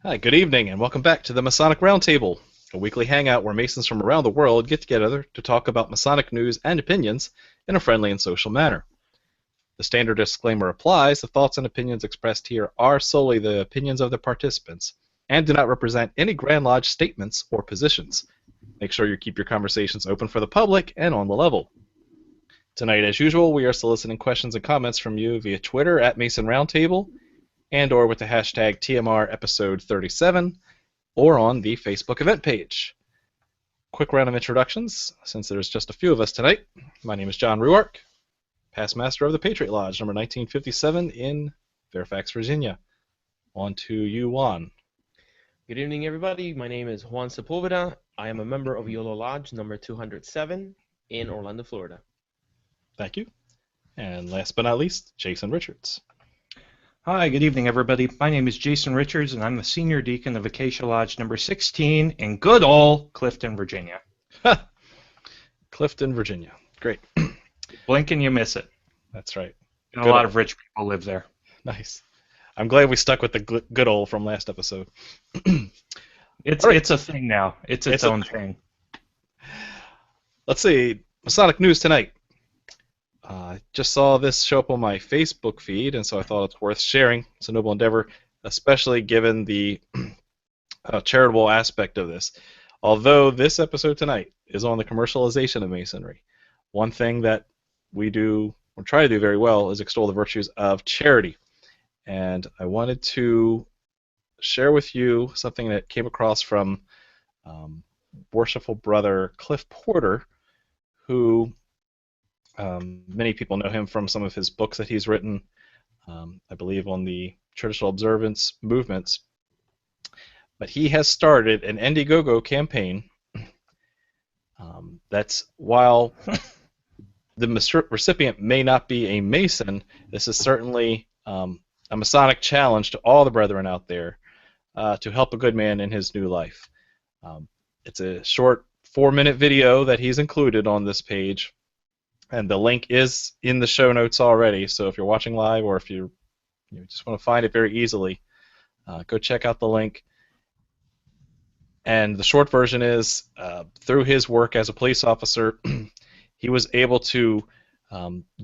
Hi, good evening, and welcome back to the Masonic Roundtable, a weekly hangout where Masons from around the world get together to talk about Masonic news and opinions in a friendly and social manner. The standard disclaimer applies. The thoughts and opinions expressed here are solely the opinions of the participants and do not represent any Grand Lodge statements or positions. Make sure you keep your conversations open for the public and on the level. Tonight, as usual, we are soliciting questions and comments from you via Twitter at Mason Roundtable and or with the hashtag TMR episode 37 or on the Facebook event page. Quick round of introductions, since there's just a few of us tonight. My name is John Ruark, past master of the Patriot Lodge, number 1957 in Fairfax, Virginia. On to you, Juan. Good evening, everybody. My name is Juan Sepulveda. I am a member of YOLO Lodge number 207 in Orlando, Florida. Thank you. And last but not least, Jason Richards. Hi, good evening, everybody. My name is Jason Richards, and I'm the Senior Deacon of Acacia Lodge number 16 in good old Clifton, Virginia. Clifton, Virginia. Great. Blink and you miss it. That's right. And a lot of rich people live there. Nice. I'm glad we stuck with the good old from last episode. It's a thing now. It's its own thing. Let's see. Masonic news tonight. Just saw this show up on my Facebook feed, and so I thought it's worth sharing. It's a noble endeavor, especially given the charitable aspect of this. Although this episode tonight is on the commercialization of Masonry, one thing that we do, or try to do very well, is extol the virtues of charity. And I wanted to share with you something that came across from Worshipful brother Cliff Porter, who many people know him from some of his books that he's written, I believe on the traditional observance movements. But he has started an Indiegogo campaign that's, while the recipient may not be a Mason, this is certainly a Masonic challenge to all the brethren out there to help a good man in his new life. It's a short 4-minute video that he's included on this page, and the link is in the show notes already, so if you're watching live or if you just want to find it very easily, go check out the link. And the short version is, through his work as a police officer, he was able to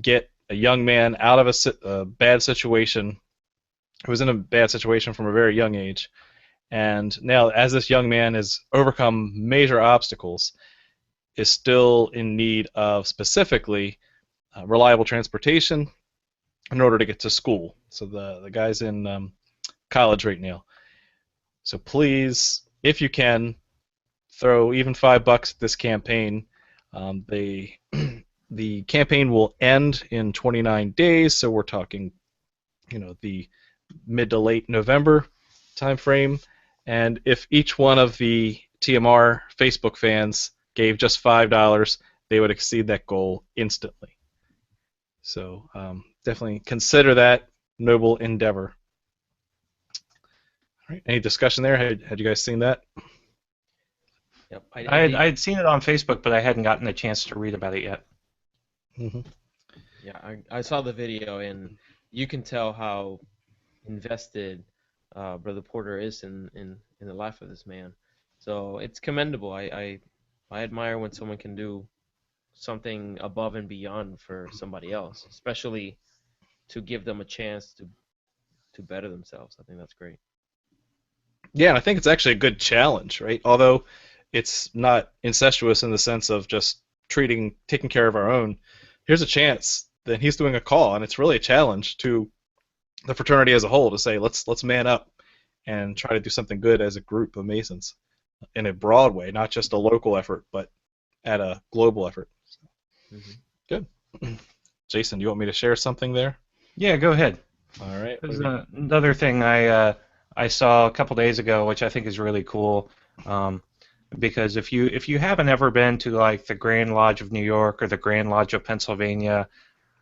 get a young man out of a bad situation, who was in a bad situation from a very young age. And now, as this young man has overcome major obstacles, is still in need of specifically reliable transportation in order to get to school. So the guy's in college right now. So please, if you can, throw even $5 at this campaign. The campaign will end in 29 days, so we're talking, the mid to late November time frame. And if each one of the TMR Facebook fans gave just $5, they would exceed that goal instantly. So definitely consider that noble endeavor. All right, any discussion there? Had you guys seen that? Yep, I had seen it on Facebook, but I hadn't gotten a chance to read about it yet. Mm-hmm. Yeah, I saw the video, and you can tell how invested Brother Porter is in the life of this man. So it's commendable. I admire when someone can do something above and beyond for somebody else, especially to give them a chance to better themselves. I think that's great. Yeah, and I think it's actually a good challenge, right? Although it's not incestuous in the sense of just taking care of our own. Here's a chance that he's doing a call, and it's really a challenge to the fraternity as a whole to say, let's man up and try to do something good as a group of Masons in a broad way, not just a local effort, but at a global effort. So, Good. Jason, do you want me to share something there? Yeah, go ahead. All right. There's another thing I saw a couple days ago, which I think is really cool, because if you haven't ever been to like the Grand Lodge of New York or the Grand Lodge of Pennsylvania,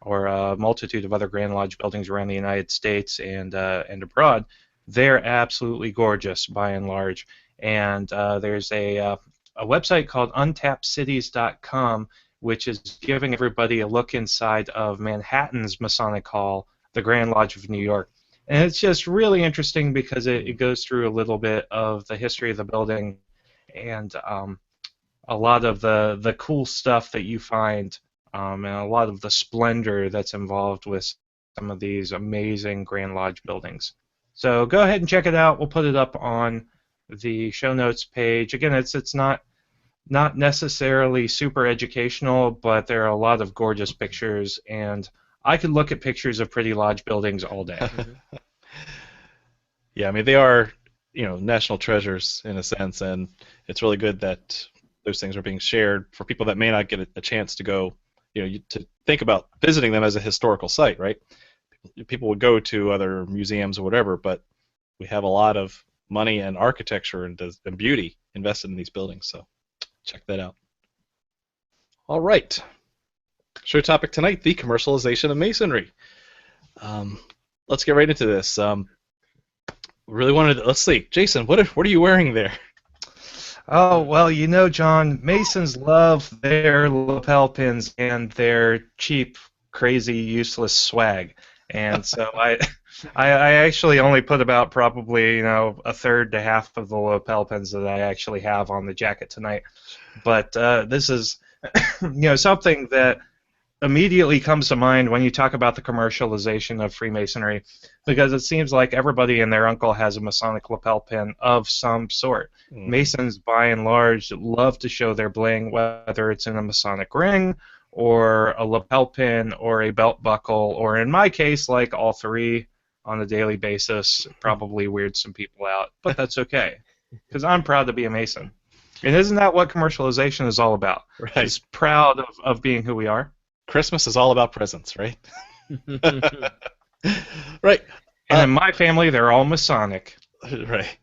or a multitude of other Grand Lodge buildings around the United States and abroad, they're absolutely gorgeous by and large. And there's a website called untappedcities.com, which is giving everybody a look inside of Manhattan's Masonic Hall, the Grand Lodge of New York. And it's just really interesting because it goes through a little bit of the history of the building and a lot of the cool stuff that you find and a lot of the splendor that's involved with some of these amazing Grand Lodge buildings. So go ahead and check it out. We'll put it up on the show notes page. Again, it's not necessarily super educational, but there are a lot of gorgeous pictures, and I could look at pictures of pretty lodge buildings all day. Yeah, I mean they are, national treasures in a sense, and it's really good that those things are being shared for people that may not get a chance to go, to think about visiting them as a historical site, right? People would go to other museums or whatever, but we have a lot of money and architecture and beauty invested in these buildings, so check that out. All right. Show topic tonight, the commercialization of Masonry. Let's get right into this. Really wanted to, let's see. Jason, what are you wearing there? Oh, well, John, Masons love their lapel pins and their cheap, crazy, useless swag. And so I actually only put about probably, a third to half of the lapel pins that I actually have on the jacket tonight. But this is, something that immediately comes to mind when you talk about the commercialization of Freemasonry, because it seems like everybody and their uncle has a Masonic lapel pin of some sort. Masons, by and large, love to show their bling, whether it's in a Masonic ring, or a lapel pin, or a belt buckle, or in my case, like all three on a daily basis. Probably weirds some people out, but that's okay, because I'm proud to be a Mason. And isn't that what commercialization is all about? Right. It's proud of being who we are. Christmas is all about presents, right? Right. And in my family, they're all Masonic. Right.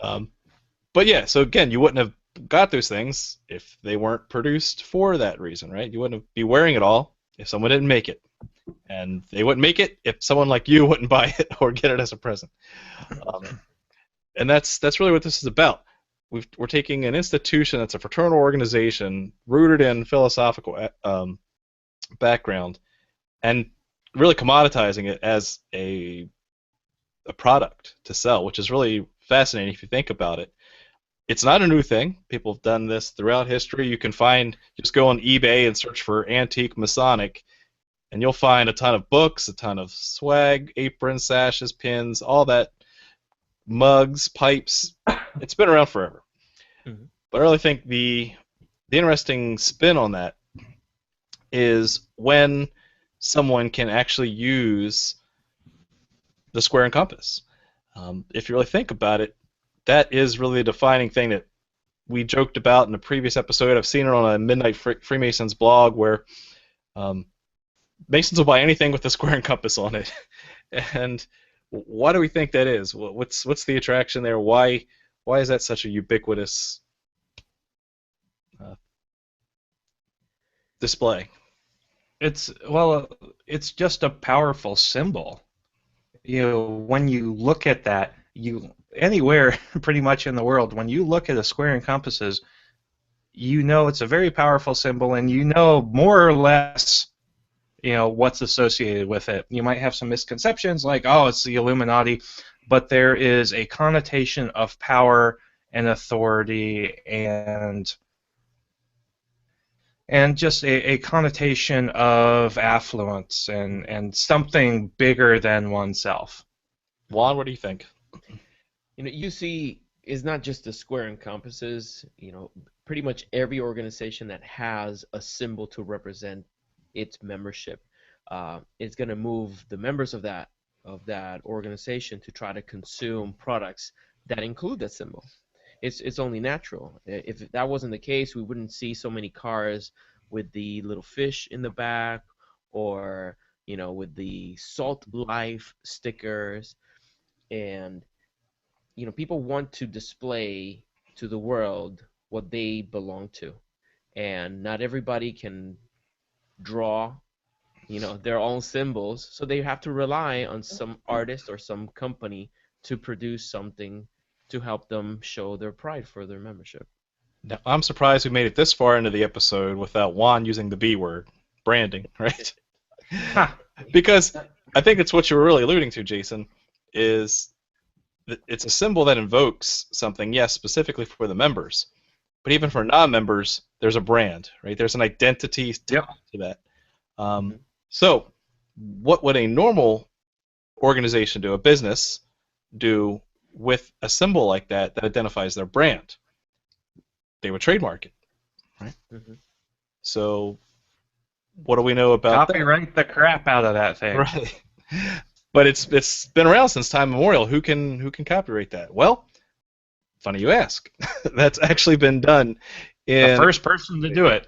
But yeah, so again, you wouldn't have got those things if they weren't produced for that reason, right? You wouldn't be wearing it all if someone didn't make it. And they wouldn't make it if someone like you wouldn't buy it or get it as a present. And that's really what this is about. We're taking an institution that's a fraternal organization rooted in philosophical background and really commoditizing it as a product to sell, which is really fascinating if you think about it. It's not a new thing. People have done this throughout history. You can just go on eBay and search for antique Masonic, and you'll find a ton of books, a ton of swag, aprons, sashes, pins, all that, mugs, pipes. It's been around forever. Mm-hmm. But I really think the interesting spin on that is when someone can actually use the square and compass. If you really think about it, that is really the defining thing that we joked about in a previous episode. I've seen it on a Midnight Freemasons blog where Masons will buy anything with a square and compass on it. And why do we think that is? What's the attraction there? Why is that such a ubiquitous display? It's just a powerful symbol. When you look at that, anywhere pretty much in the world, when you look at a square and compasses, it's a very powerful symbol, and more or less, what's associated with it. You might have some misconceptions like, oh, it's the Illuminati, but there is a connotation of power and authority and just a connotation of affluence and something bigger than oneself. Juan, what do you think? UC is not just the square and compasses. Pretty much every organization that has a symbol to represent its membership is going to move the members of that organization to try to consume products that include that symbol. It's only natural. If that wasn't the case, we wouldn't see so many cars with the little fish in the back, or with the Salt Life stickers. And people want to display to the world what they belong to, and not everybody can draw their own symbols, so they have to rely on some artist or some company to produce something to help them show their pride for their membership. Now, I'm surprised we made it this far into the episode without Juan using the B word, branding, right? Because I think it's what you were really alluding to, Jason, is that it's a symbol that invokes something, yes, specifically for the members. But even for non-members, there's a brand, right? There's an identity to that. So what would a normal organization do, a business do with a symbol like that identifies their brand? They would trademark it, right? So what do we know about Copyright the crap out of that thing. Right. But it's been around since time immemorial. Who can copyright that? Well, funny you ask. That's actually been done in The first person to do it.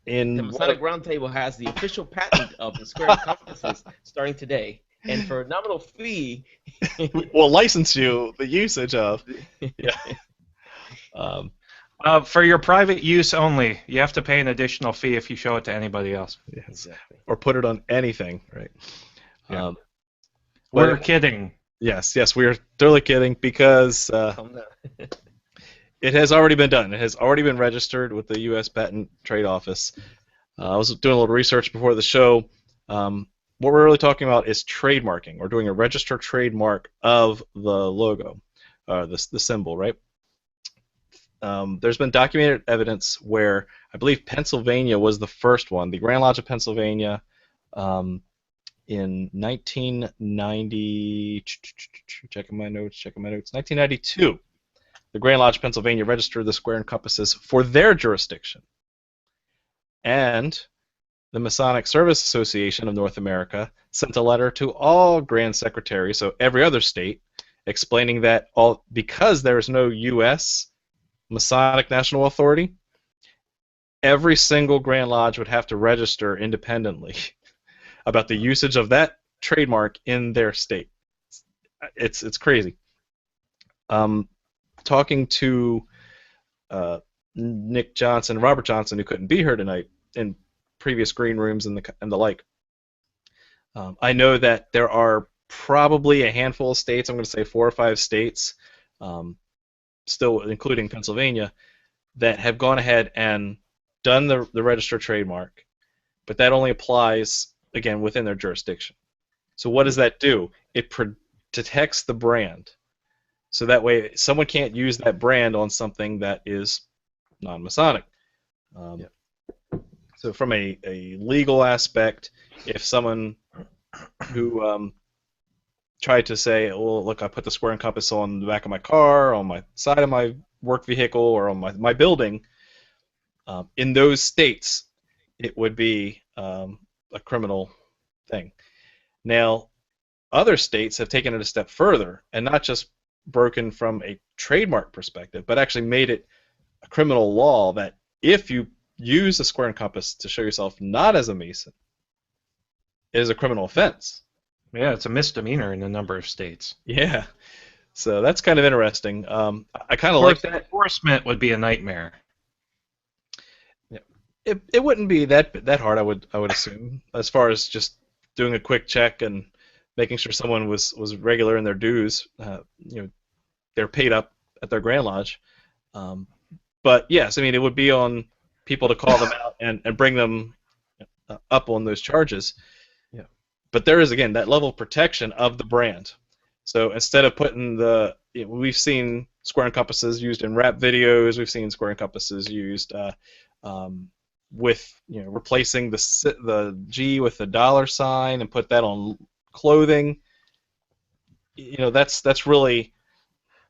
In The Masonic Roundtable has the official patent of the square and compasses starting today, and for a nominal fee, we'll license you the usage of. Yeah. For your private use only, you have to pay an additional fee if you show it to anybody else. Yes. Exactly. Or put it on anything, right? Yeah. We're kidding. Yes, we are totally kidding because it has already been done. It has already been registered with the U.S. Patent Trade Office. I was doing a little research before the show. What we're really talking about is trademarking. We're doing a registered trademark of the logo, the symbol, right? There's been documented evidence where I believe Pennsylvania was the first one. The Grand Lodge of Pennsylvania in 1990, checking my notes, 1992. The Grand Lodge of Pennsylvania registered the square and compasses for their jurisdiction. And the Masonic Service Association of North America sent a letter to all Grand Secretaries, so every other state, explaining that because there is no U.S. Masonic National Authority, every single Grand Lodge would have to register independently about the usage of that trademark in their state. It's crazy. Talking to Nick Johnson, Robert Johnson, who couldn't be here tonight, in previous green rooms and the like, I know that there are probably a handful of states, I'm going to say 4 or 5 states, still including Pennsylvania, that have gone ahead and done the registered trademark, but that only applies, again, within their jurisdiction. So what does that do? It protects the brand. So that way someone can't use that brand on something that is non-Masonic. So from a legal aspect, if someone who tried to say, well, look, I put the square and compass on the back of my car, on my side of my work vehicle, or on my building, in those states, it would be a criminal thing. Now, other states have taken it a step further and not just broken from a trademark perspective, but actually made it a criminal law that if you use a square and compass to show yourself not as a Mason, it is a criminal offense. Yeah, it's a misdemeanor in a number of states. Yeah, so that's kind of interesting. I kind of like that. Enforcement would be a nightmare. Yeah, it wouldn't be that hard, I would assume, as far as just doing a quick check and making sure someone was regular in their dues. They're paid up at their Grand Lodge. But yes, I mean, it would be on people to call them out and bring them up on those charges. Yeah. But there is, again, that level of protection of the brand. So instead of putting we've seen square and compasses used in rap videos. We've seen square and compasses used with replacing the G with the $sign and put that on clothing. That's really.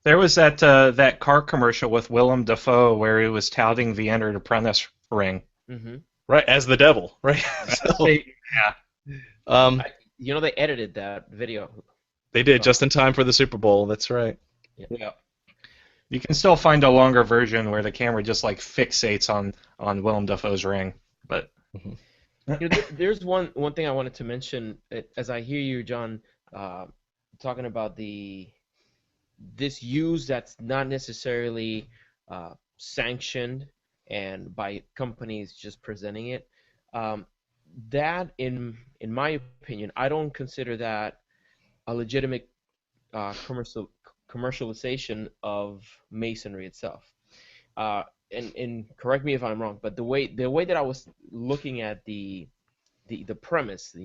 There was that car commercial with Willem Dafoe where he was touting the Entered Apprentice ring. Mm-hmm. Right, as the devil, right? Yeah. They edited that video. They did just in time for the Super Bowl. That's right. Yeah. You can still find a longer version where the camera just fixates on Willem Dafoe's ring, but. There's one thing I wanted to mention as I hear you, John, talking about this use that's not necessarily sanctioned and by companies just presenting it. That, in my opinion, I don't consider that a legitimate commercialization of Masonry itself. And correct me if I'm wrong, but the way that I was looking at the the premise,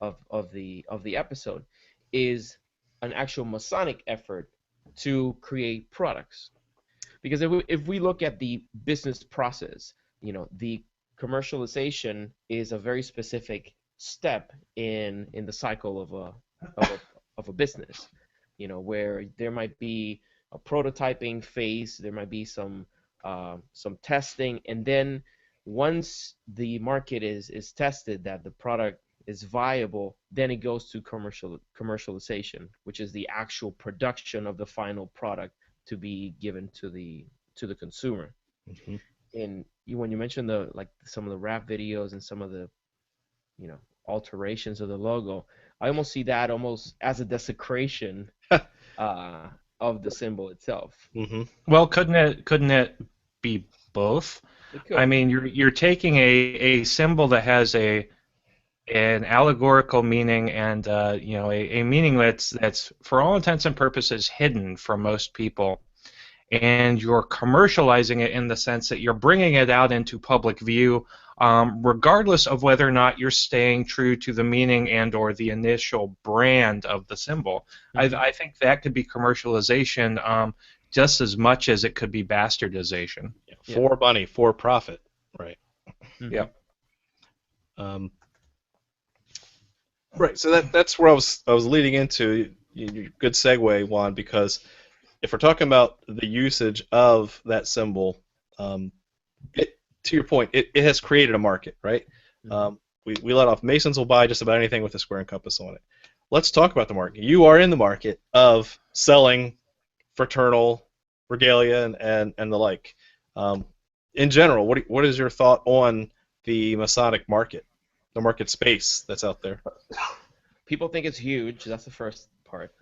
of the episode is an actual Masonic effort to create products. Because if we look at the business process, the commercialization is a very specific step in the cycle of a business, where there might be a prototyping phase, there might be some testing, and then once the market is tested that the product is viable, then it goes to commercialization, which is the actual production of the final product to be given to the consumer. Mm-hmm. And when you mentioned some of the rap videos and some of the alterations of the logo, I almost see that almost as a desecration of the symbol itself. Mm-hmm. Well, couldn't it be both? It could. I mean, you're taking a symbol that has an allegorical meaning and a meaning that's for all intents and purposes hidden from most people, and you're commercializing it in the sense that you're bringing it out into public view, regardless of whether or not you're staying true to the meaning and or the initial brand of the symbol. Mhm. I think that could be commercialization just as much as it could be bastardization. Yeah. For money, for profit, right? Mhm. Yep. Right. So that's where I was leading into. Good segue, Juan, because if we're talking about the usage of that symbol, to your point, it has created a market, right? Mhm. We let off Masons will buy just about anything with a square and compass on it. Let's talk about the market. You are in the market of selling fraternal regalia and the like. In general, what is your thought on the Masonic market, the market space that's out there? People think it's huge. That's the first part.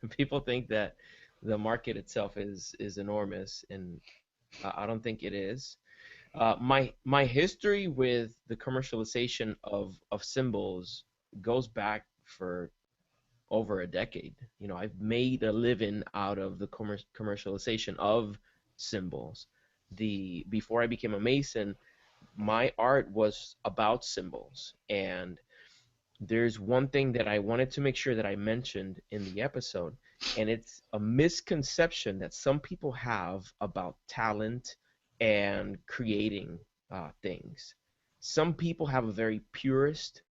People think that the market itself is enormous, and I don't think it is. My history with the commercialization of symbols goes back for over a decade. I've made a living out of the commercialization of symbols. Before I became a Mason, my art was about symbols, and there's one thing that I wanted to make sure that I mentioned in the episode, and it's a misconception that some people have about talent and creating things. Some people have a very purist,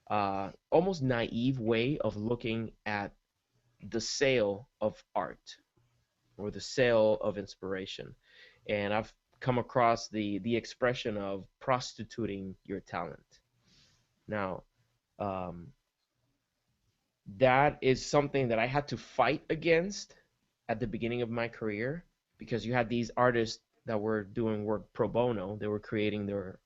almost naive way of looking at the sale of art or the sale of inspiration. And I've come across the expression of prostituting your talent. Now, that is something that I had to fight against at the beginning of my career, because you had these artists that were doing work pro bono. They were creating their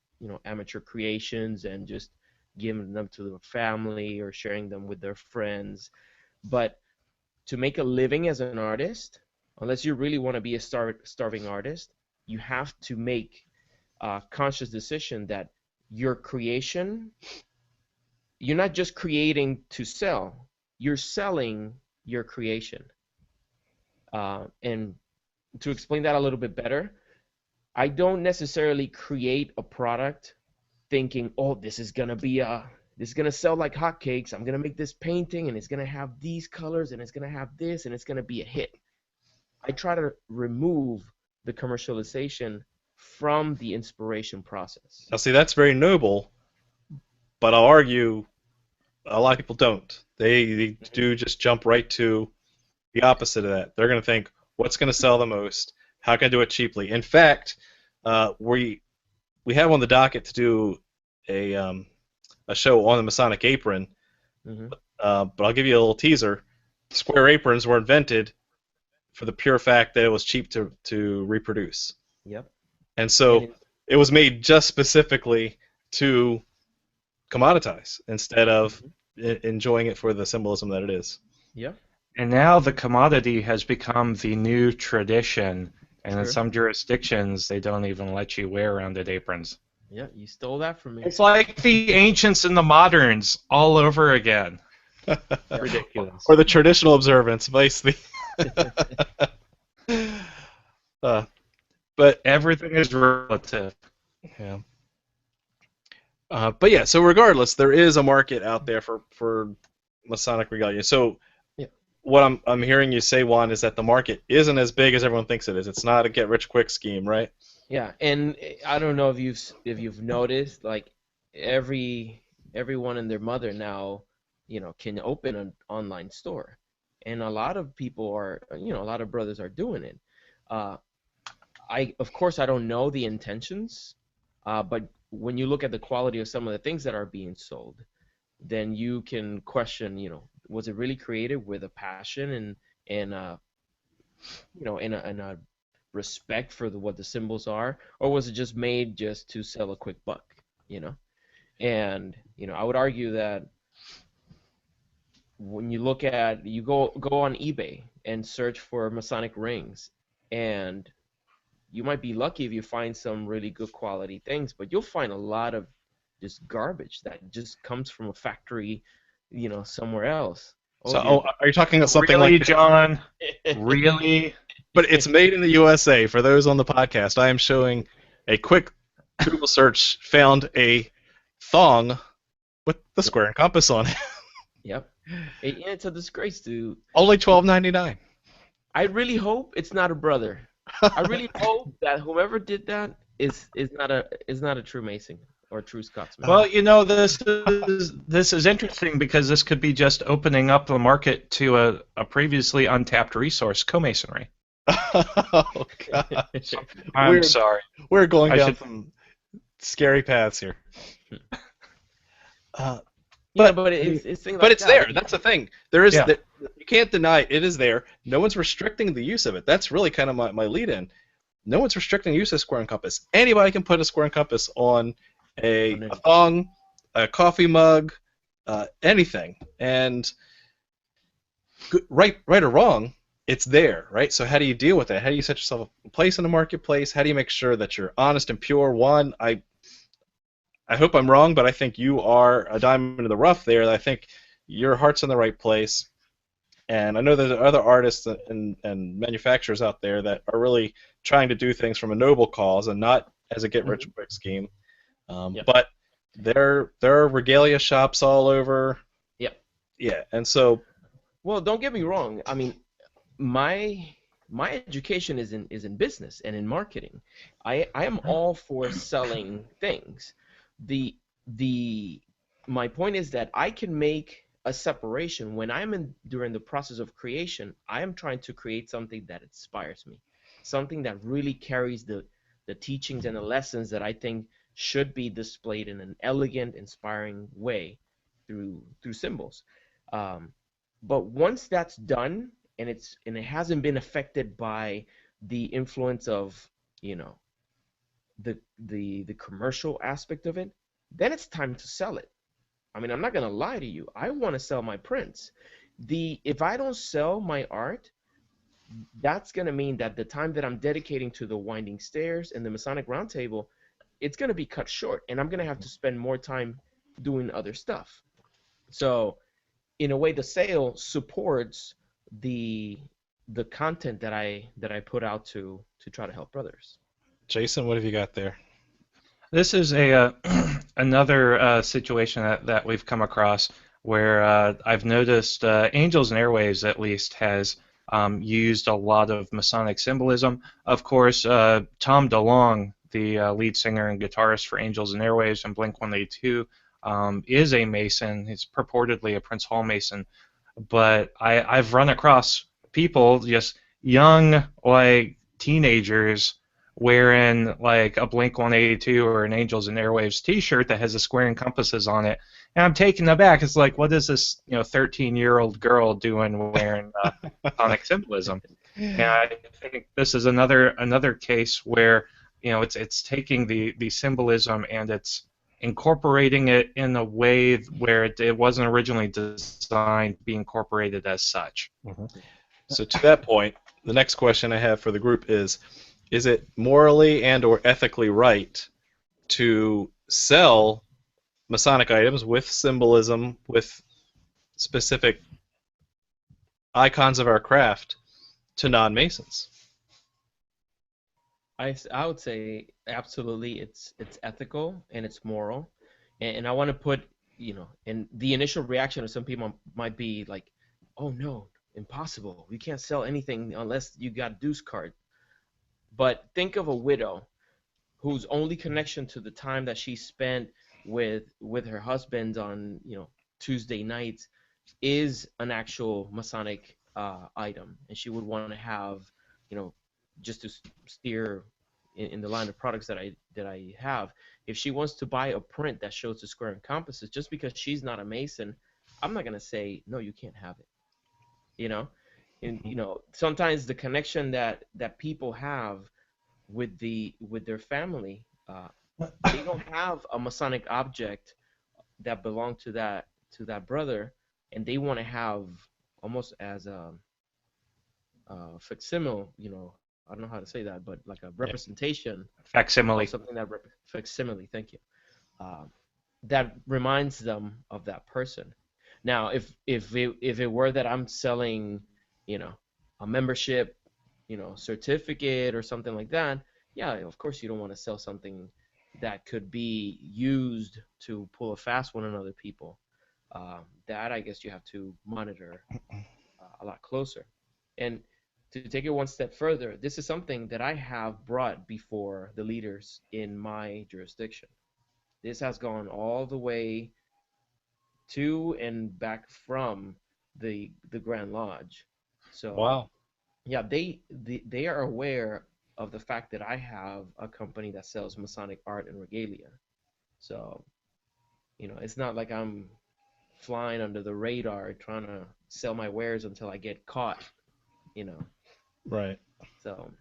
amateur creations and just giving them to their family or sharing them with their friends. But to make a living as an artist, unless you really want to be a starving artist, you have to make a conscious decision that your creation, you're not just creating to sell, you're selling your creation. And to explain that a little bit better, I don't necessarily create a product thinking, oh, this is gonna sell like hotcakes. I'm gonna make this painting and it's gonna have these colors and it's gonna have this and it's gonna be a hit. I try to remove the commercialization from the inspiration process. Now, see, that's very noble, but I'll argue a lot of people don't. They do just jump right to the opposite of that. They're going to think, what's going to sell the most? How can I do it cheaply? In fact, we have on the docket to do a show on the Masonic apron, but I'll give you a little teaser. Square aprons were invented for the pure fact that it was cheap to reproduce. Yep. And so it was made just specifically to commoditize instead of enjoying it for the symbolism that it is. Yep. And now the commodity has become the new tradition, and in Sure. some jurisdictions they don't even let you wear rounded aprons. Yeah, you stole that from me. It's like the ancients and the moderns all over again. Ridiculous. Or the traditional observance, vice the. But everything is relative. yeah. But yeah, so regardless, there is a market out there for Masonic regalia. So Yeah. what I'm hearing you say, Juan, is that the market isn't as big as everyone thinks it is. It's not a get rich quick scheme, right? Yeah, and I don't know if you've noticed, like everyone and their mother now, can open an online store, and a lot of people are, a lot of brothers are doing it. Uh, of course, I don't know the intentions, but when you look at the quality of some of the things that are being sold, then you can question, was it really created with a passion and and a respect for what the symbols are, or was it just made just to sell a quick buck, you know? And I would argue that when you look at you go on eBay and search for Masonic rings, and you might be lucky if you find some really good quality things, but you'll find a lot of just garbage that just comes from a factory, somewhere else. So, dude. are you talking about something Really, like? John? Really? But it's made in the USA. For those on the podcast, I am showing a quick Google search found a thong with the square and compass on it. Yep. It's a disgrace, dude. Only $12.99. I really hope it's not a brother. I really hope that whoever did that is not a true Mason or a true Scotsman. Well, this is interesting because this could be just opening up the market to a previously untapped resource, co-masonry. Oh gosh. I'm sorry. We're going down some scary paths here. But it's things But like it's that. there. That's the thing. There is Yeah. you can't deny it is there. No one's restricting the use of it. That's really kind of my lead in. No one's restricting the use of square and compass. Anybody can put a square and compass on a thong, a coffee mug, anything. And right or wrong, it's there, right? So how do you deal with that? How do you set yourself a place in the marketplace? How do you make sure that you're honest and pure? One, I hope I'm wrong, but I think you are a diamond in the rough there. I think your heart's in the right place. And I know there's other artists and manufacturers out there that are really trying to do things from a noble cause and not as a get-rich-quick scheme. Yep. But there are regalia shops all over. Yep. Yeah, and so... Well, don't get me wrong. I mean, my education is in business and in marketing. I am all for selling things. My point is that I can make a separation when I'm during the process of creation. I am trying to create something that inspires me, something that really carries the teachings and the lessons that I think should be displayed in an elegant, inspiring way through symbols. But once that's done and it hasn't been affected by the influence of the commercial aspect of it, then it's time to sell it. I mean, I'm not gonna lie to you. I want to sell my prints. If I don't sell my art, that's gonna mean that the time that I'm dedicating to the winding stairs and the Masonic Roundtable, it's gonna be cut short, and I'm gonna have to spend more time doing other stuff. So, in a way, the sale supports the content that I put out to try to help brothers. Jason, what have you got there? This is another situation that we've come across where I've noticed Angels and Airwaves at least has used a lot of Masonic symbolism. Of course, Tom DeLonge, the lead singer and guitarist for Angels and Airwaves and Blink-182, is a Mason. He's purportedly a Prince Hall Mason. But I've run across people, just young, like, teenagers wearing like a Blink-182 or an Angels and Airwaves T-shirt that has a square and compasses on it, and I'm taken aback. It's like, what is this 13-year-old girl doing wearing Masonic symbolism? And I think this is another case where it's taking the symbolism and it's incorporating it in a way where it wasn't originally designed to be incorporated as such. Mm-hmm. So to that point, the next question I have for the group is it morally and or ethically right to sell Masonic items with symbolism, with specific icons of our craft to non-Masons? I would say absolutely it's ethical and it's moral. And I want to put, and the initial reaction of some people might be like, oh no, impossible. You can't sell anything unless you got deuce card. But think of a widow whose only connection to the time that she spent with her husband on Tuesday nights is an actual Masonic item, and she would want to have, just to steer in the line of products that I have. If she wants to buy a print that shows the square and compasses, just because she's not a Mason, I'm not gonna say no, you can't have it. You know, and sometimes the connection that people have with their family, they don't have a Masonic object that belonged to that brother, and they want to have almost as a facsimile, I don't know how to say that, but like a representation Facsimile. of something facsimile. Thank you. That reminds them of that person. Now, if it were that I'm selling, a membership, certificate or something like that, yeah, of course you don't want to sell something that could be used to pull a fast one on other people. That I guess you have to monitor a lot closer. And to take it one step further, this is something that I have brought before the leaders in my jurisdiction. This has gone all the way to and back from the Grand Lodge. So Wow. yeah, they are aware of the fact that I have a company that sells Masonic art and regalia. So, it's not like I'm flying under the radar trying to sell my wares until I get caught, you know. Right. So,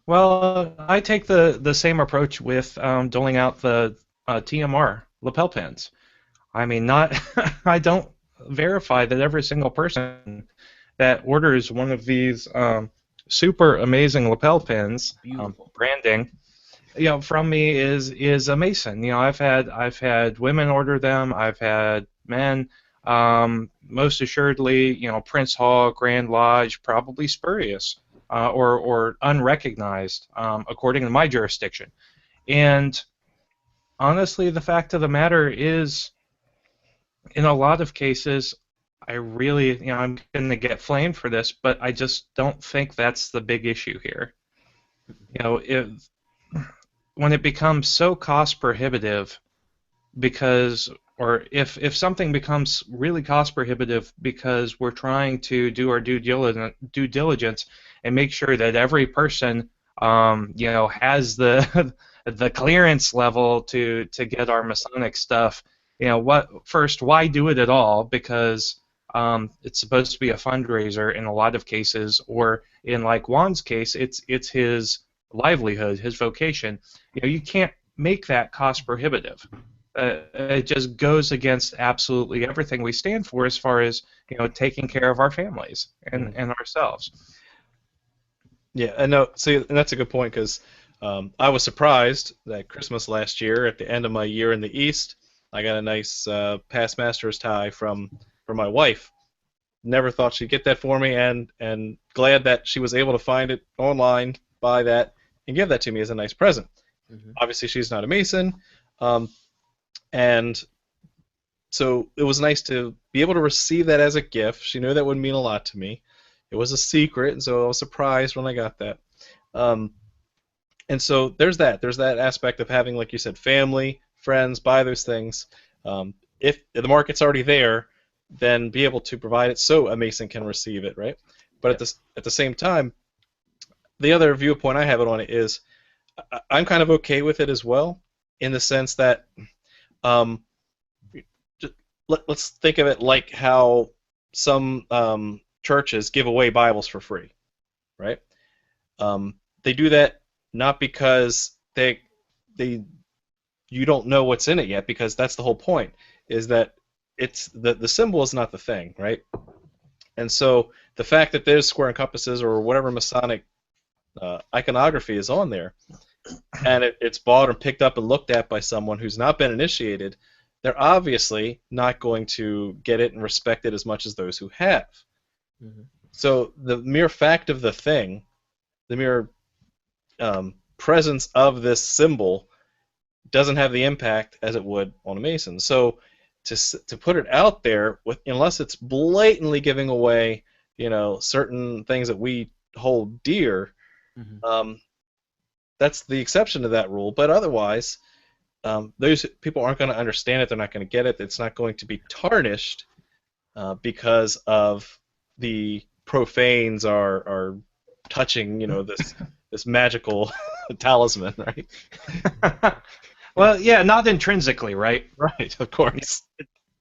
Well, I take the same approach with doling out the TMR lapel pins. I mean, not I don't verify that every single person that orders one of these super amazing lapel pins, beautiful. branding, from me is a Mason. I've had women order them. I've had men. Most assuredly, Prince Hall, Grand Lodge, probably spurious or unrecognized, according to my jurisdiction. And honestly, the fact of the matter is, in a lot of cases, I really, I'm going to get flamed for this, but I just don't think that's the big issue here. When it becomes so cost prohibitive if something becomes really cost prohibitive because we're trying to do our due diligence and make sure that every person has the the clearance level to get our Masonic stuff, why do it at all? Because it's supposed to be a fundraiser in a lot of cases, or in like Juan's case, it's his livelihood, his vocation. You can't make that cost prohibitive. It just goes against absolutely everything we stand for as far as taking care of our families and ourselves. Yeah, and no, see, and that's a good point because I was surprised that Christmas last year, at the end of my year in the East, I got a nice past master's tie from my wife. Never thought she'd get that for me, and glad that she was able to find it online, buy that, and give that to me as a nice present. Mm-hmm. Obviously, she's not a Mason, and so it was nice to be able to receive that as a gift. She knew that would mean a lot to me. It was a secret, and so I was surprised when I got that. And so there's that. There's that aspect of having, like you said, family, friends, buy those things. If the market's already there, then be able to provide it so a Mason can receive it, right? But at the same time, the other viewpoint I have it on it is I'm kind of okay with it as well, in the sense that let's think of it like how some churches give away Bibles for free, right? They do that not because you don't know what's in it yet, because that's the whole point, is that it's the symbol is not the thing, right? And so the fact that there's square and compasses or whatever Masonic iconography is on there, and it's bought or picked up and looked at by someone who's not been initiated, they're obviously not going to get it and respect it as much as those who have. Mm-hmm. So the mere fact of the thing, the mere presence of this symbol, doesn't have the impact as it would on a Mason. So to put it out there, unless it's blatantly giving away, certain things that we hold dear, that's the exception to that rule. But otherwise, those people aren't going to understand it. They're not going to get it. It's not going to be tarnished because of the profanes are touching, this magical talisman, right? Well, yeah, not intrinsically, right? Right, of course.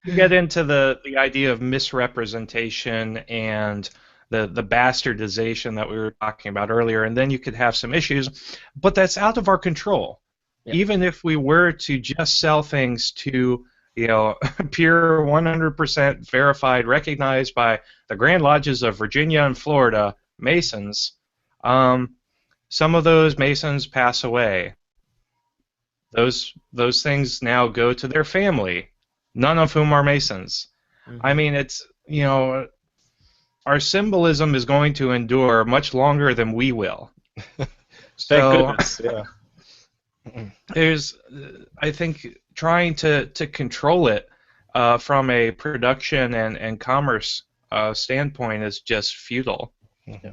You get into the idea of misrepresentation and the bastardization that we were talking about earlier, and then you could have some issues, but that's out of our control. Yeah. Even if we were to just sell things to, pure 100% verified, recognized by the Grand Lodges of Virginia and Florida Masons, some of those Masons pass away. Those things now go to their family, none of whom are Masons. I mean, it's, our symbolism is going to endure much longer than we will. Thank goodness, yeah. There's, I think, trying to control it from a production and commerce standpoint is just futile. Yeah.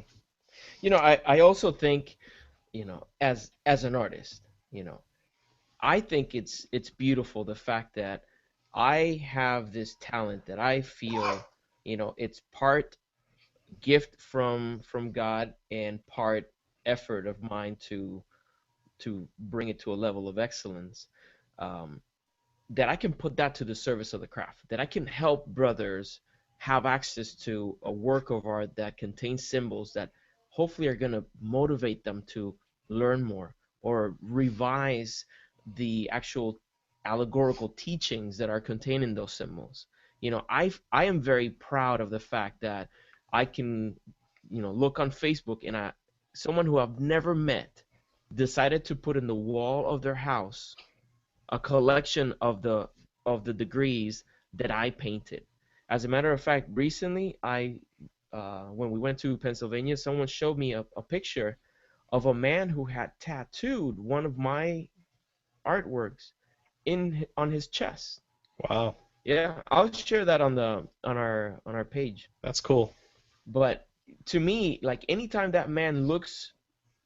I also think, as an artist, I think it's beautiful, the fact that I have this talent that I feel, it's part gift from God and part effort of mine to bring it to a level of excellence, that I can put that to the service of the craft, that I can help brothers have access to a work of art that contains symbols that hopefully are going to motivate them to learn more or revise the actual allegorical teachings that are contained in those symbols. I am very proud of the fact that I can, look on Facebook and someone who I've never met decided to put in the wall of their house a collection of the degrees that I painted. As a matter of fact, recently when we went to Pennsylvania, someone showed me a picture of a man who had tattooed one of my artworks on his chest. Wow. Yeah, I'll share that on our page. That's cool. But to me, like, anytime that man looks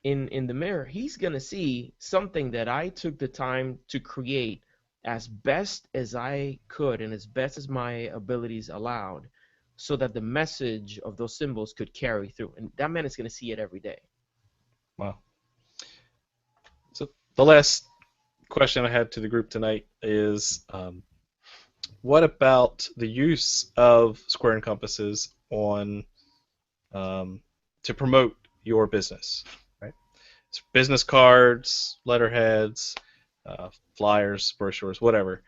in the mirror, he's gonna see something that I took the time to create as best as I could and as best as my abilities allowed, so that the message of those symbols could carry through. And that man is gonna see it every day. Wow. So the last question I had to the group tonight is, what about the use of square and compasses on to promote your business? Right, it's business cards, letterheads, flyers, brochures, whatever.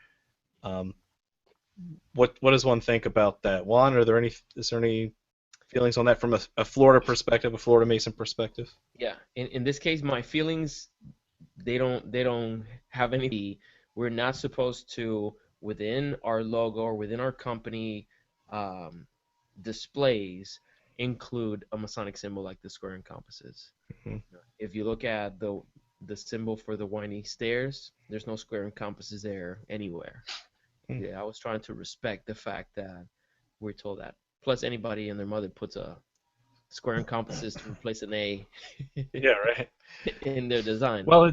What does one think about that? Juan, is there any feelings on that from a Florida perspective, a Florida Mason perspective? Yeah, in this case, my feelings, they don't have any. We're not supposed to, within our logo or within our company displays, include a Masonic symbol like the square and compasses. Mm-hmm. If you look at the symbol for the winding stairs, there's no square and compasses there anywhere. Mm-hmm. Yeah, I was trying to respect the fact that we're told that. Plus, anybody and their mother puts a square and compasses to replace an A. Yeah, right. In their design. Well,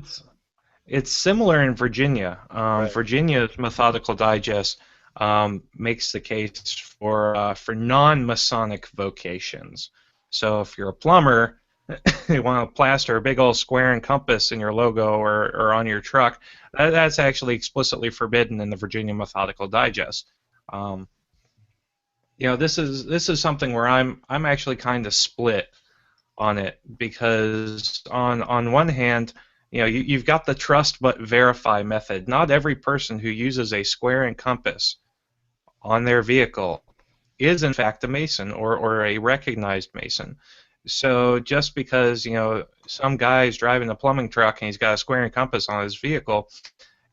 it's similar in Virginia. Right. Virginia's Methodical Digest makes the case for non-Masonic vocations. So if you're a plumber, you want to plaster a big old square and compass in your logo or on your truck, that's actually explicitly forbidden in the Virginia Methodical Digest. This is something where I'm actually kind of split on it, because on one hand, you've got the trust but verify method. Not every person who uses a square and compass on their vehicle is in fact a Mason or a recognized Mason. So just because some guy is driving a plumbing truck and he's got a square and compass on his vehicle,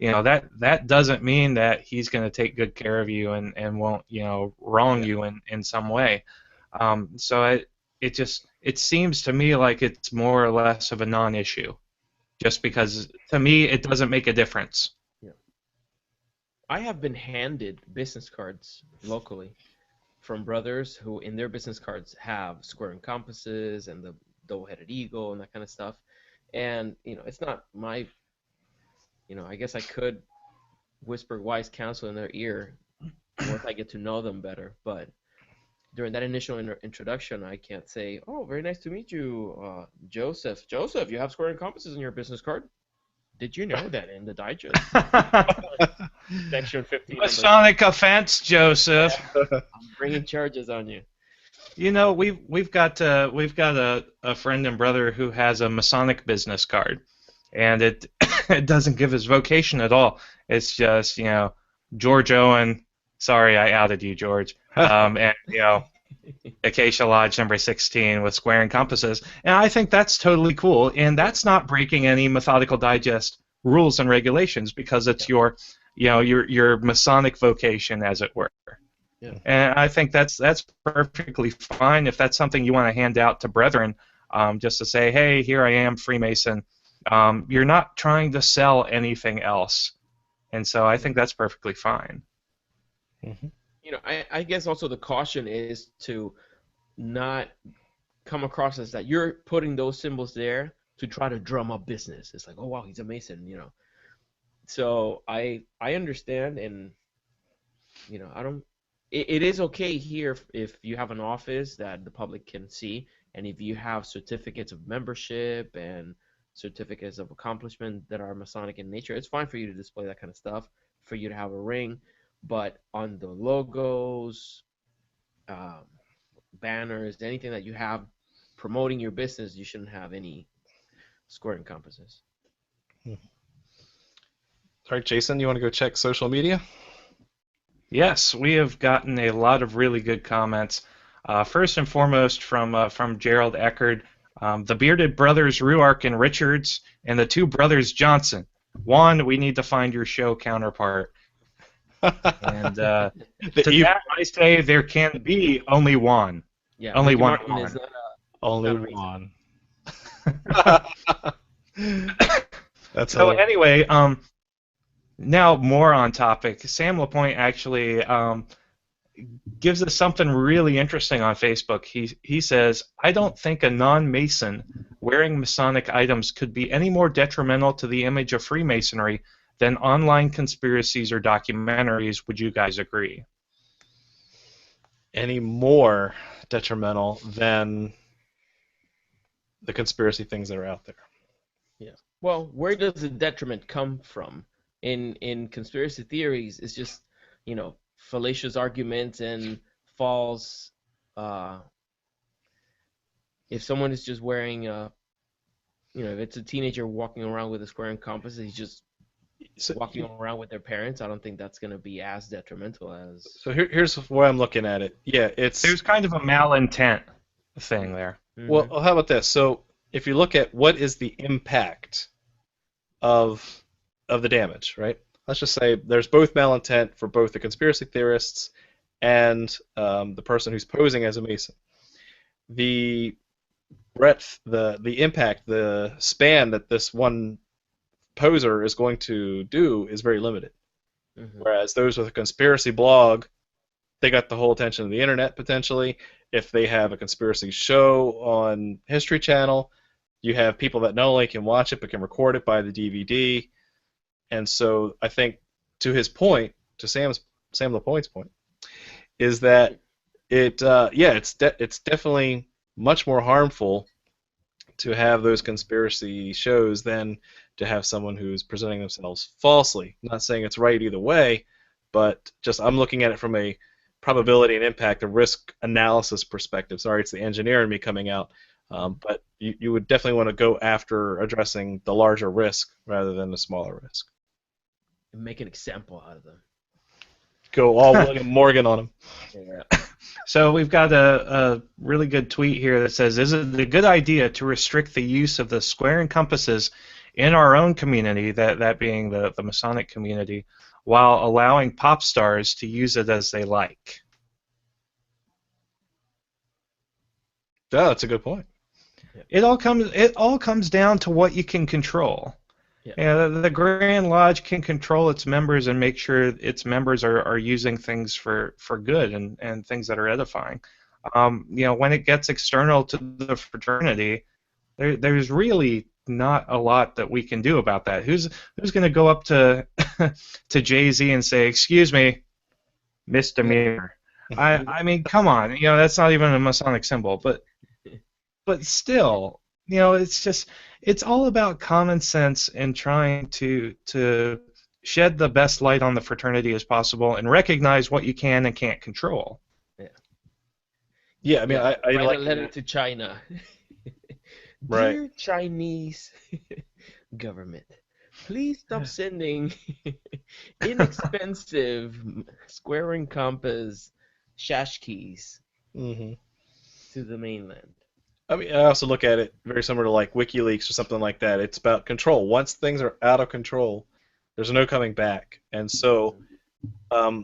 that doesn't mean that he's going to take good care of you and won't wrong you in some way. So it seems to me like it's more or less of a non-issue, just because to me it doesn't make a difference. I have been handed business cards locally from brothers who in their business cards have square and compasses and the double-headed eagle and that kind of stuff. And, it's not my, I guess I could whisper wise counsel in their ear once I get to know them better. But during that initial introduction, I can't say, "Oh, very nice to meet you, Joseph. Joseph, you have square and compasses in your business card. Did you know that in the digest, section 15, Masonic offense, Joseph. I'm bringing charges on you." We've got a friend and brother who has a Masonic business card, and it it doesn't give his vocation at all. It's just George Owen. Sorry, I outed you, George. And Acacia Lodge number 16 with square and compasses, and I think that's totally cool. And that's not breaking any Methodical Digest rules and regulations because it's your Masonic vocation, as it were. Yeah. And I think that's perfectly fine if that's something you want to hand out to brethren, just to say, hey, here I am, Freemason. You're not trying to sell anything else, and so I think that's perfectly fine. Mm-hmm. I guess also the caution is to not come across as that you're putting those symbols there to try to drum up business. It's like, oh wow, he's a Mason, So I understand, and I don't. It is okay here if you have an office that the public can see, and if you have certificates of membership and certificates of accomplishment that are Masonic in nature. It's fine for you to display that kind of stuff, for you to have a ring, but on the logos, banners, anything that you have promoting your business, you shouldn't have any square and compasses. All right, Jason, you want to go check social media? Yes, we have gotten a lot of really good comments. First and foremost from Gerald Eckerd, the bearded brothers Ruark and Richards, and the two brothers Johnson. Juan, we need to find your show counterpart. And to that I say there can be only one. Yeah, only Ricky one. Martin is not only one. That's so anyway, now more on topic. Sam LaPointe actually gives us something really interesting on Facebook. He says, I don't think a non-Mason wearing Masonic items could be any more detrimental to the image of Freemasonry than online conspiracies or documentaries. Would you guys agree? Any more detrimental than the conspiracy things that are out there? Yeah. Well, where does the detriment come from? In conspiracy theories, it's just, fallacious arguments and false. If someone is just wearing, if it's a teenager walking around with a square and compass, he's just walking around with their parents, I don't think that's going to be as detrimental as. So here's where I'm looking at it. Yeah, there's kind of a malintent thing there. Mm-hmm. Well, how about this? So if you look at what is the impact of the damage, right? Let's just say there's both malintent for both the conspiracy theorists and the person who's posing as a Mason. The breadth, the impact, the span that this one poser is going to do is very limited. Mm-hmm. Whereas those with a conspiracy blog, they got the whole attention of the internet potentially. If they have a conspiracy show on History Channel, you have people that not only can watch it but can record it by the DVD. And so I think, to his point, to Sam LaPointe's point, is that it's definitely much more harmful to have those conspiracy shows than to have someone who's presenting themselves falsely. I'm not saying it's right either way, but just I'm looking at it from a probability and impact, a risk analysis perspective. Sorry, it's the engineer in me coming out. But you would definitely want to go after addressing the larger risk rather than the smaller risk. And make an example out of them. Go all William Morgan on them. Yeah. So we've got a really good tweet here that says, is it a good idea to restrict the use of the square and compasses in our own community, that being the Masonic community, while allowing pop stars to use it as they like? Yeah, that's a good point. It all comes down to what you can control. Yeah, the Grand Lodge can control its members and make sure its members are using things for good and things that are edifying. When it gets external to the fraternity, there's really not a lot that we can do about that. Who's going to go up to to Jay-Z and say, "Excuse me, misdemeanor"? I mean, come on, that's not even a Masonic symbol, but still, it's all about common sense and trying to shed the best light on the fraternity as possible and recognize what you can and can't control. Yeah, I mean, Yeah, I write like a letter to China. Right. Dear Chinese government, please stop sending inexpensive square and compass shashkis hmm to the mainland. I mean, I also look at it very similar to like WikiLeaks or something like that. It's about control. Once things are out of control, there's no coming back. And so, I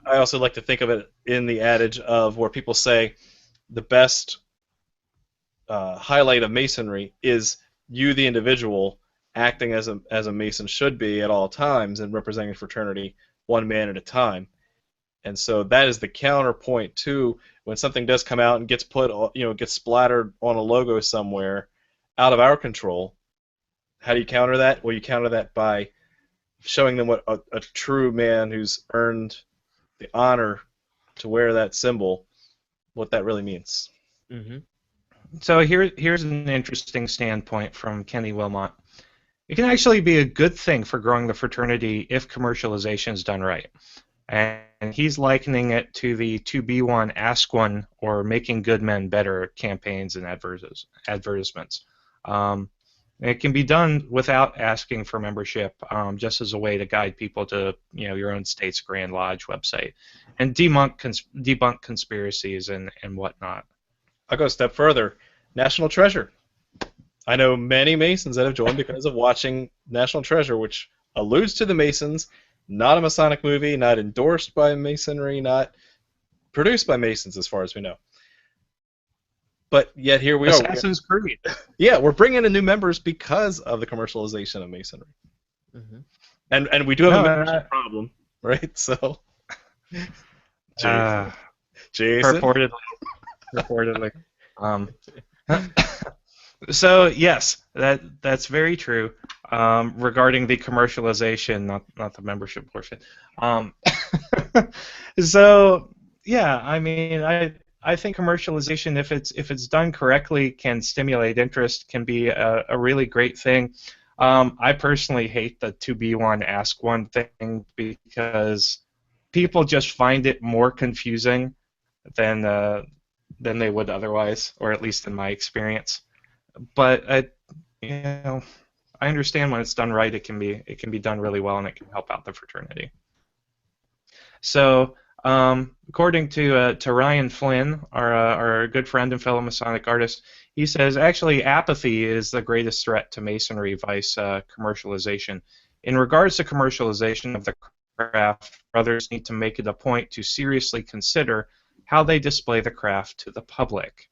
also like to think of it in the adage of where people say the best highlight of Masonry is you, the individual, acting as a Mason should be at all times and representing fraternity one man at a time. And so that is the counterpoint to when something does come out and gets put, gets splattered on a logo somewhere out of our control. How do you counter that? Well, you counter that by showing them what a true man who's earned the honor to wear that symbol, what that really means. Mm-hmm. So here's an interesting standpoint from Kenny Wilmot. It can actually be a good thing for growing the fraternity if commercialization is done right. And he's likening it to the to be one, ask one, or making good men better campaigns and advertisements. It can be done without asking for membership, just as a way to guide people to your own state's Grand Lodge website and debunk conspiracies and whatnot. I'll go a step further. National Treasure. I know many Masons that have joined because of watching National Treasure, which alludes to the Masons, not a Masonic movie, not endorsed by Masonry, not produced by Masons as far as we know. But yet here we are. Assassin's Creed. Yeah, we're bringing in new members because of the commercialization of Masonry. Mm-hmm. And we do have a membership problem, right? So, Jason. Reportedly. So yes, that's very true regarding the commercialization, not the membership portion. So yeah, I mean, I think commercialization, if it's done correctly, can stimulate interest, can be a really great thing. I personally hate the to be one, ask one thing because people just find it more confusing than they would otherwise, or at least in my experience. But I understand when it's done right, it can be done really well, and it can help out the fraternity. So, according to Ryan Flynn, our good friend and fellow Masonic artist, he says actually apathy is the greatest threat to Masonry vice commercialization. In regards to commercialization of the craft, brothers need to make it a point to seriously consider how they display the craft to the public.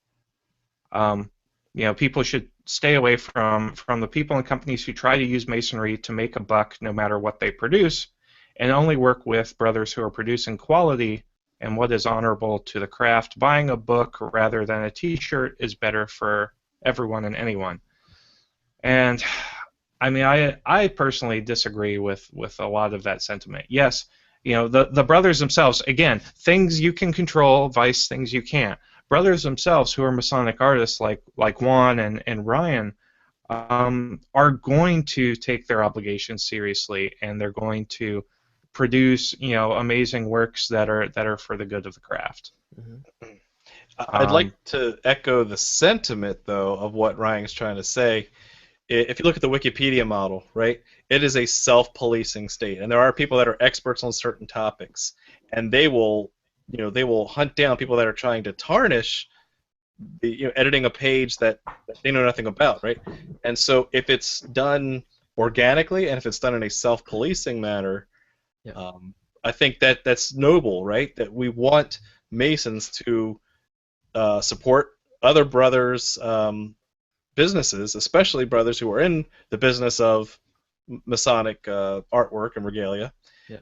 People should stay away from the people and companies who try to use Masonry to make a buck no matter what they produce, and only work with brothers who are producing quality and what is honorable to the craft. Buying a book rather than a T-shirt is better for everyone and anyone. And I mean, I personally disagree with a lot of that sentiment. Yes, the brothers themselves, again, things you can control, vice things you can't. Brothers themselves who are Masonic artists like Juan and Ryan are going to take their obligations seriously, and they're going to produce amazing works that are for the good of the craft. Mm-hmm. I'd like to echo the sentiment though of what Ryan's trying to say. If you look at the Wikipedia model, right, it is a self-policing state, and there are people that are experts on certain topics, and they will hunt down people that are trying to tarnish the editing a page that they know nothing about, right? And so if it's done organically and if it's done in a self-policing manner, yeah. I think that's noble, right? That we want Masons to support other brothers' businesses, especially brothers who are in the business of Masonic artwork and regalia, Yeah.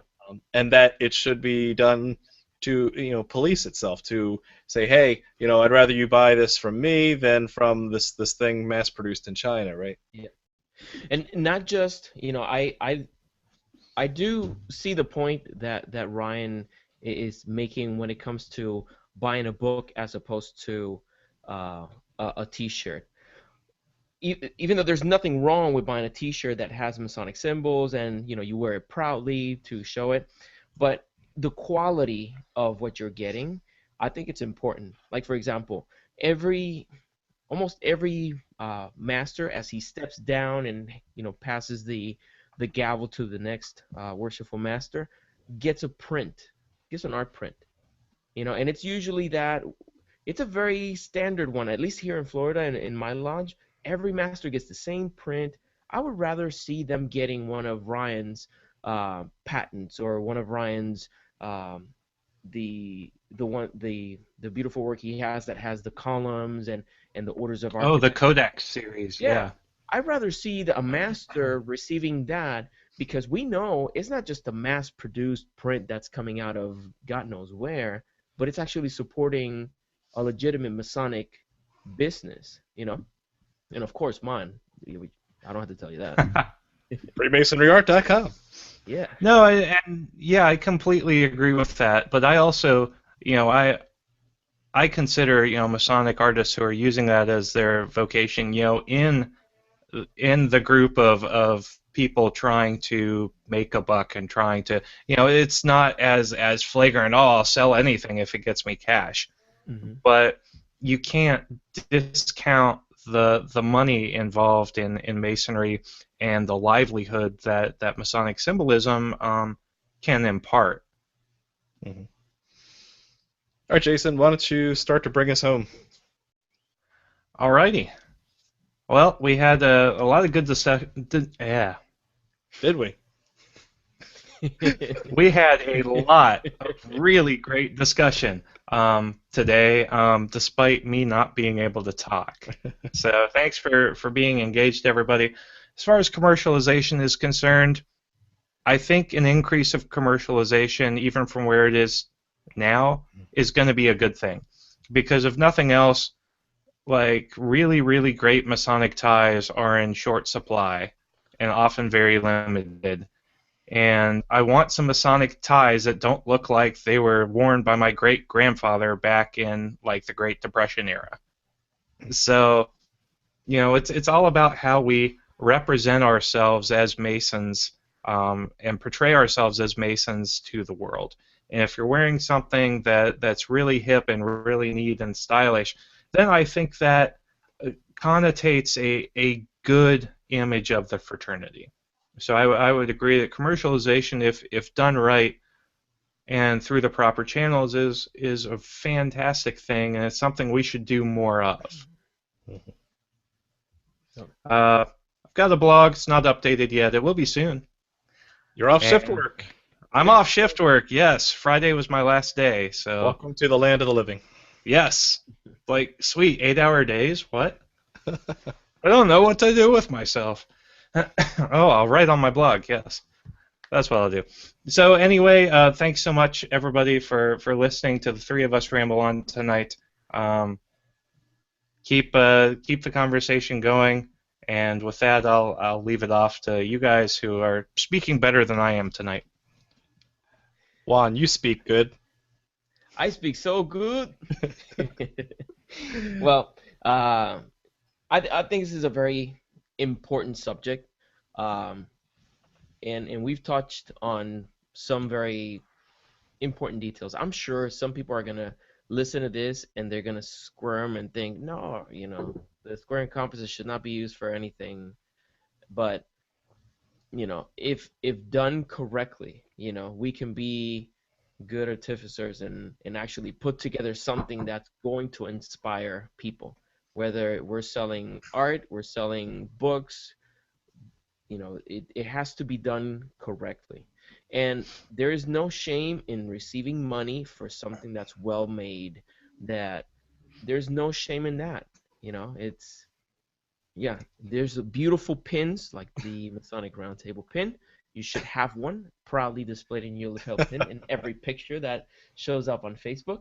and that it should be done to police itself, to say, hey, I'd rather you buy this from me than from this thing mass produced in China, right? Yeah. And not just, I do see the point that Ryan is making when it comes to buying a book as opposed to a T-shirt. Even though there's nothing wrong with buying a T-shirt that has Masonic symbols and you wear it proudly to show it, but the quality of what you're getting, I think it's important. Like for example, almost every master, as he steps down and passes the gavel to the next worshipful master, gets a print, gets an art print, and it's usually that it's a very standard one, at least here in Florida and in my lodge. Every master gets the same print. I would rather see them getting one of Ryan's patents, or one of Ryan's the beautiful work he has that has the columns and the orders of Oh, the architecture. Codex series, Yeah, yeah. I'd rather see a master receiving that, because we know it's not just a mass-produced print that's coming out of God knows where, but it's actually supporting a legitimate Masonic business, and of course mine. I don't have to tell you that. FreemasonryArt.com. Yeah. No, and yeah, I completely agree with that. But I also, I consider, Masonic artists who are using that as their vocation, in the group of people trying to make a buck and trying to, it's not as flagrant. Oh, I'll sell anything if it gets me cash. Mm-hmm. But you can't discount the money involved in Masonry and the livelihood that Masonic symbolism can impart. Mm-hmm. All right, Jason, why don't you start to bring us home? Alrighty. Well, we had a lot of good discussion. Yeah. Did we? We had a lot of really great discussion today, despite me not being able to talk. So thanks for being engaged, everybody. As far as commercialization is concerned, I think an increase of commercialization, even from where it is now, is going to be a good thing. Because if nothing else, like really, really great Masonic ties are in short supply and often very limited. And I want some Masonic ties that don't look like they were worn by my great-grandfather back in like the Great Depression era. So, it's all about how we represent ourselves as Masons and portray ourselves as Masons to the world. And if you're wearing something that's really hip and really neat and stylish, then I think that connotates a good image of the fraternity. So I would agree that commercialization, if done right and through the proper channels, is a fantastic thing, and it's something we should do more of. I've got a blog. It's not updated yet. It will be soon. You're off shift work. I'm off shift work, yes. Friday was my last day. So welcome to the land of the living. Yes. Like, sweet, 8-hour days? What? I don't know what to do with myself. Oh, I'll write on my blog, yes. That's what I'll do. So anyway, thanks so much, everybody, for listening to the three of us ramble on tonight. Keep the conversation going, and with that, I'll leave it off to you guys who are speaking better than I am tonight. Juan, you speak good. I speak so good. Well, I think this is a very important subject, and we've touched on some very important details. I'm sure some people are gonna listen to this and they're gonna squirm and think, no, the square and compasses should not be used for anything. But if done correctly, we can be good artificers and actually put together something that's going to inspire people. Whether we're selling art, we're selling books, it has to be done correctly. And there is no shame in receiving money for something that's well made. There's no shame in that. Yeah, there's a beautiful pins like the Masonic Roundtable pin. You should have one proudly displayed in your lapel pin in every picture that shows up on Facebook.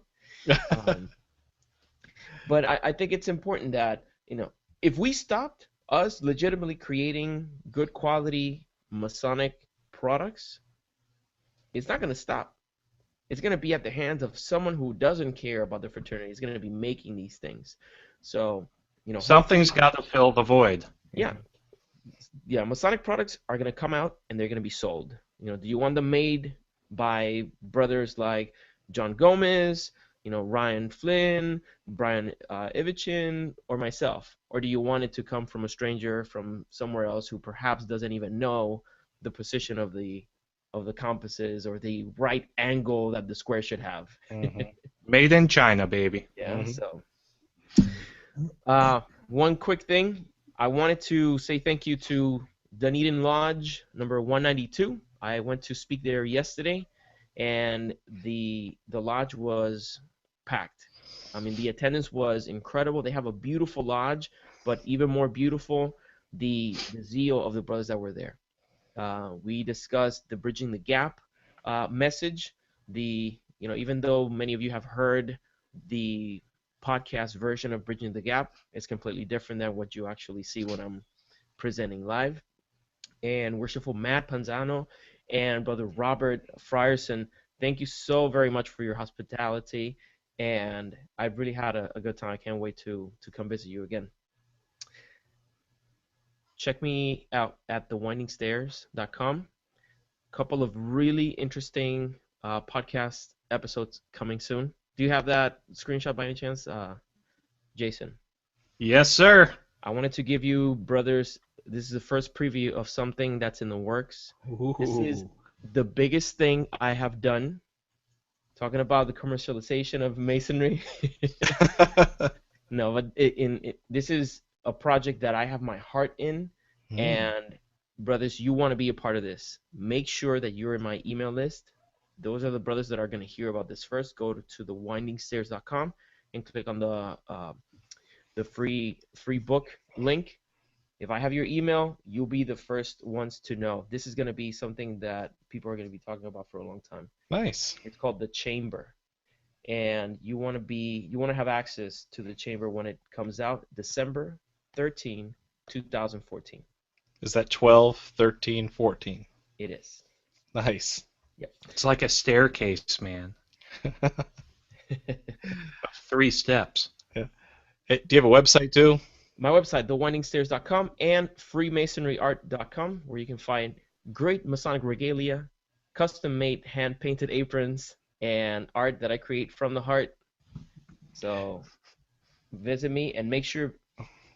Um, but I think it's important that, if we stopped us legitimately creating good quality Masonic products, it's not going to stop. It's going to be at the hands of someone who doesn't care about the fraternity. It's going to be making these things. So, Something's got to fill the void. yeah, yeah, Masonic products are going to come out and they're going to be sold. Do you want them made by brothers like John Gomez, Ryan Flynn, Brian Ivichin, or myself? Or do you want it to come from a stranger from somewhere else who perhaps doesn't even know the position of the compasses or the right angle that the square should have? Made in China, baby. Yeah, so one quick thing. I wanted to say thank you to Dunedin Lodge number 192. I went to speak there yesterday, and the lodge was packed. I mean, the attendance was incredible. They have a beautiful lodge, but even more beautiful, the zeal of the brothers that were there. We discussed the Bridging the Gap message. Even though many of you have heard the podcast version of Bridging the Gap, it's completely different than what you actually see when I'm presenting live. And Worshipful Matt Panzano and Brother Robert Frierson, thank you so very much for your hospitality, and I've really had a good time. I can't wait to come visit you again. Check me out at thewindingstairs.com. A couple of really interesting podcast episodes coming soon. Do you have that screenshot by any chance, Jason? Yes, sir. I wanted to give you, brothers, this is the first preview of something that's in the works. Ooh. This is the biggest thing I have done. Talking about the commercialization of Masonry. No, but this is a project that I have my heart in, and brothers, you want to be a part of this. Make sure that you're in my email list. Those are the brothers that are going to hear about this first. Go to thewindingstairs.com and click on the free book link. If I have your email, you'll be the first ones to know. This is going to be something that people are going to be talking about for a long time. Nice. It's called The Chamber. And you want to have access to The Chamber when it comes out, December 13, 2014. Is that 12, 13, 14? It is. Nice. Yep. It's like a staircase, man. 3 steps. Yeah. Hey, do you have a website too? My website, thewindingstairs.com, and freemasonryart.com, where you can find great Masonic regalia, custom-made hand-painted aprons, and art that I create from the heart. So visit me and make sure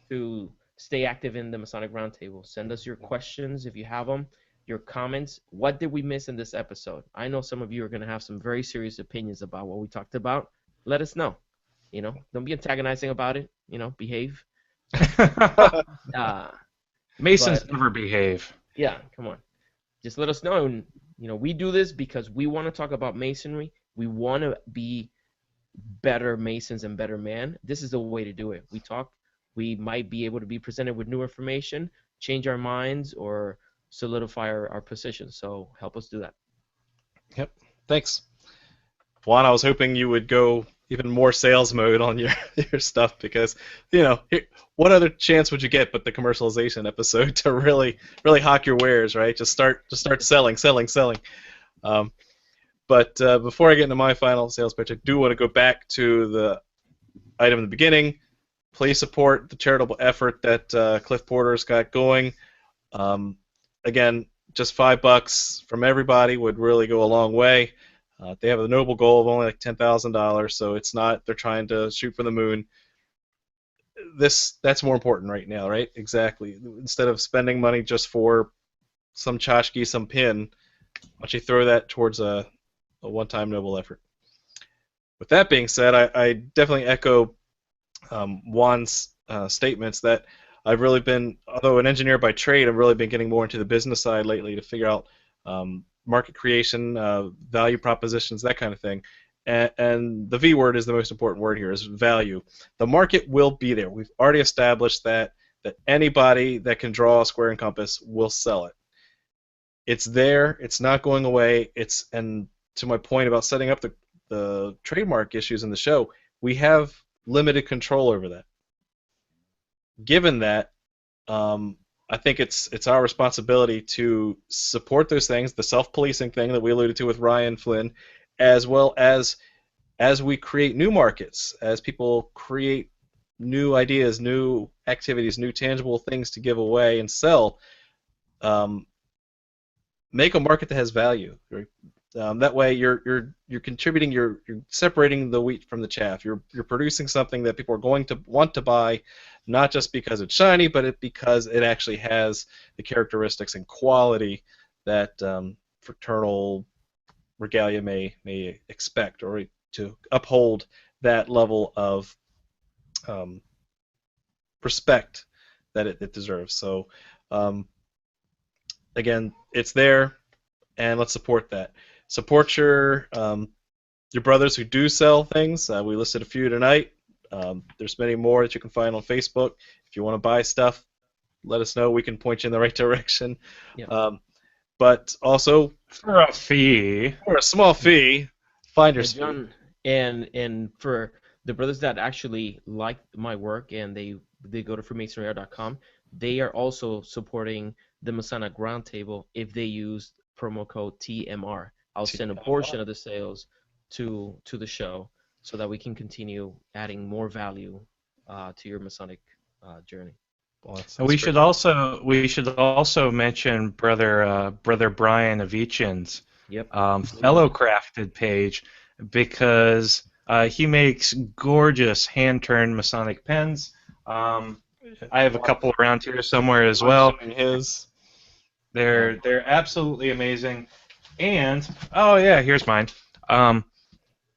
to stay active in the Masonic Roundtable. Send us your questions if you have them, your comments. What did we miss in this episode? I know some of you are going to have some very serious opinions about what we talked about. Let us know. Don't be antagonizing about it. Behave. Masons never behave. Yeah, come on. Just let us know. And, we do this because we want to talk about Masonry. We want to be better Masons and better men. This is the way to do it. We talk. We might be able to be presented with new information, change our minds, or solidify our position. So help us do that. Yep. Thanks. Juan, I was hoping you would go even more sales mode on your stuff because, what other chance would you get but the commercialization episode to really hawk your wares, right? Just start selling. But before I get into my final sales pitch, I do want to go back to the item in the beginning. Please support the charitable effort that Cliff Porter's got going. Again, just $5 from everybody would really go a long way. They have a noble goal of only like $10,000, so it's not they're trying to shoot for the moon. That's more important right now, right? Exactly. Instead of spending money just for some tchotchke, some pin, why don't you throw that towards a one-time noble effort? With that being said, I definitely echo Juan's statements that I've really been, although an engineer by trade, I've really been getting more into the business side lately to figure out market creation, value propositions, that kind of thing. And the V word is the most important word here, is value. The market will be there. We've already established that. that anybody that can draw a square and compass will sell it. It's there. It's not going away. And to my point about setting up the trademark issues in the show, we have limited control over that. Given that, I think it's our responsibility to support those things, the self-policing thing that we alluded to with Ryan Flynn, as well as we create new markets, as people create new ideas, new activities, new tangible things to give away and sell. Make a market that has value. Right? That way, you're contributing. You're separating the wheat from the chaff. You're producing something that people are going to want to buy, not just because it's shiny, but because it actually has the characteristics and quality that fraternal regalia may expect, or to uphold that level of respect that it deserves. So, again, it's there, and let's support that. Support your brothers who do sell things. We listed a few tonight. There's many more that you can find on Facebook. If you want to buy stuff, let us know. We can point you in the right direction. Yeah. But also, For a fee. for a small fee, find your And speed. John, and for the brothers that actually like my work and they go to freemasonry.com, they are also supporting the Masonic Roundtable if they use promo code TMR. I'll send a portion of the sales to the show so that we can continue adding more value to your Masonic journey. Well, that's We great. should also mention brother Brian Avichin's Yep. fellow crafted page, because he makes gorgeous hand-turned Masonic pens. I have a couple around here somewhere as well. His. They're absolutely amazing. And oh yeah, here's mine.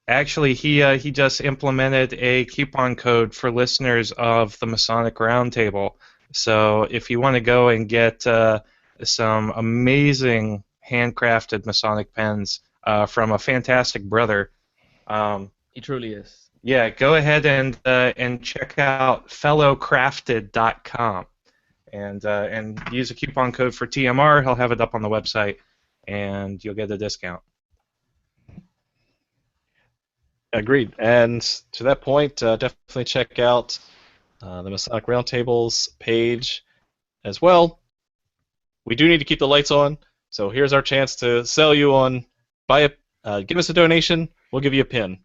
Actually, he just implemented a coupon code for listeners of the Masonic Roundtable. So if you want to go and get some amazing handcrafted Masonic pens from a fantastic brother, He truly is. yeah, go ahead and check out fellowcrafted.com and use a coupon code for TMR. He'll have it up on the website, and you'll get a discount. Agreed. And to that point, definitely check out the Masonic Roundtable's page as well. We do need to keep the lights on, so here's our chance to sell you on give us a donation, we'll give you a pin.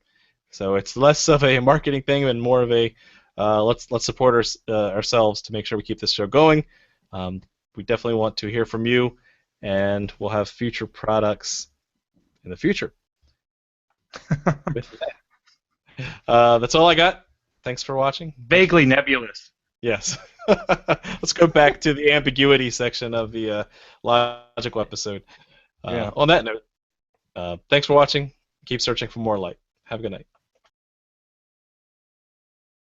So it's less of a marketing thing and more of a let's support ourselves to make sure we keep this show going. We definitely want to hear from you, and we'll have future products in the future. With that. That's all I got. Thanks for watching. Vaguely nebulous. Yes. Let's go back to the ambiguity section of the logical episode. Yeah. On that note, thanks for watching. Keep searching for more light. Have a good night.